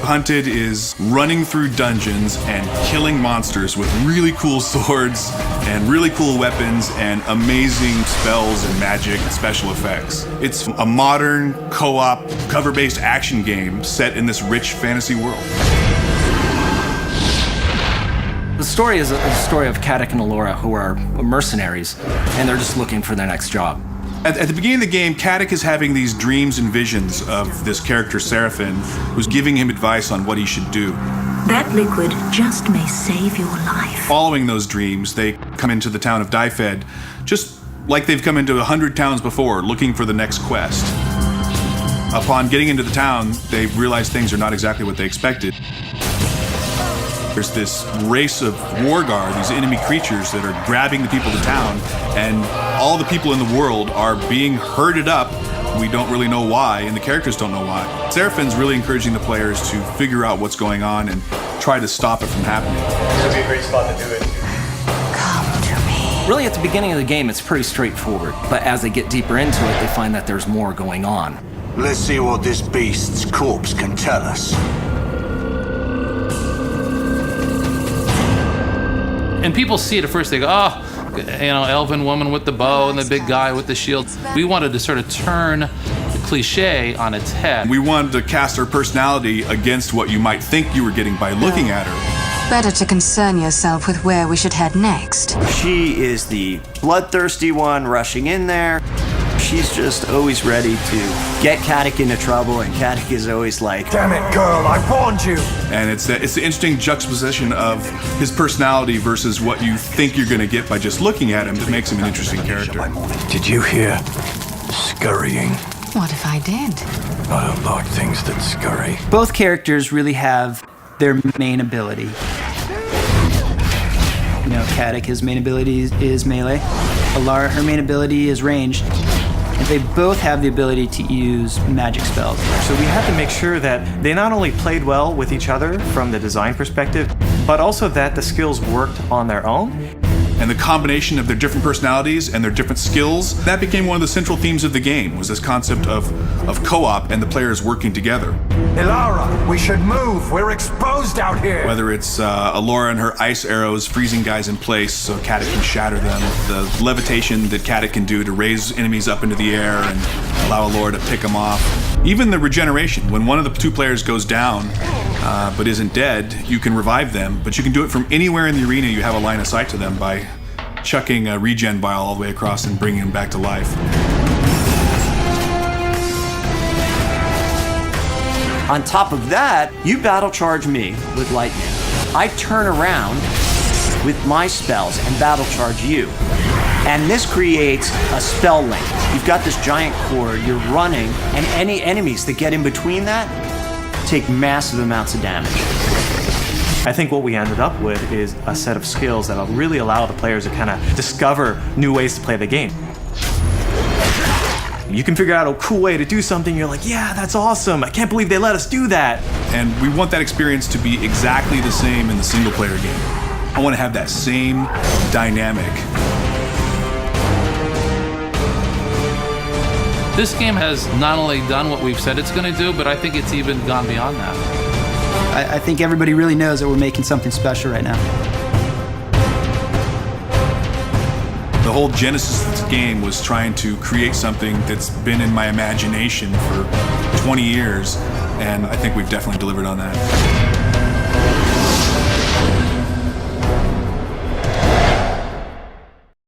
hunted is running through dungeons and killing monsters with really cool swords and really cool weapons and amazing spells and magic and special effects. It's a modern, co-op, cover-based action game set in this rich fantasy world. The story is a story of Caddick and Allura, who are mercenaries, and they're just looking for their next job. At the beginning of the game, Caddick is having these dreams and visions of this character, Seraphin, who's giving him advice on what he should do. That liquid just may save your life. Following those dreams, they come into the town of Dyfed, just like they've come into 100 towns before, looking for the next quest. Upon getting into the town, they realize things are not exactly what they expected. There's this race of war guard, these enemy creatures that are grabbing the people of the town, and all the people in the world are being herded up. We don't really know why, and the characters don't know why. Seraphin's really encouraging the players to figure out what's going on and try to stop it from happening. This would be a great spot to do it. Come to me. Really, at the beginning of the game, it's pretty straightforward, but as they get deeper into it, they find that there's more going on. Let's see what this beast's corpse can tell us. And people see it at first, they go, oh, you know, elven woman with the bow and the big guy with the shield. We wanted to sort of turn the cliche on its head. We wanted to cast her personality against what you might think you were getting by looking at her. Better to concern yourself with where we should head next. She is the bloodthirsty one rushing in there. She's just always ready to get Caddick into trouble, and Caddick is always like, Damn it, girl, I warned you. And it's the interesting juxtaposition of his personality versus what you think you're going to get by just looking at him that makes him an interesting character. Did you hear scurrying? What if I did? I don't like things that scurry. Both characters really have their main ability. You know, Caddick, his main ability is melee. Allura, her main ability is ranged. And they both have the ability to use magic spells. So we had to make sure that they not only played well with each other from the design perspective, but also that the skills worked on their own. And the combination of their different personalities and their different skills, that became one of the central themes of the game, was this concept of co-op and the players working together. Allura, we should move. We're exposed out here. Whether it's Allura and her ice arrows freezing guys in place so Caddick can shatter them, the levitation that Caddick can do to raise enemies up into the air and allow Allura to pick them off. Even the regeneration, when one of the two players goes down but isn't dead, you can revive them, but you can do it from anywhere in the arena. You have a line of sight to them by chucking a regen vial all the way across and bringing them back to life. on top of that, you battle charge me with lightning. I turn around with my spells and battle charge you. And this creates a spell link. You've got this giant cord, you're running, and any enemies that get in between that take massive amounts of damage. I think what we ended up with is a set of skills that'll really allow the players to kind of discover new ways to play the game. You can figure out a cool way to do something, you're like, yeah, that's awesome, I can't believe they let us do that. And we want that experience to be exactly the same in the single player game. I want to have that same dynamic. This game has not only done what we've said it's going to do, but I think it's even gone beyond that. I think everybody really knows that we're making something special right now. The whole genesis of this game was trying to create something that's been in my imagination for 20 years, and I think we've definitely delivered on that.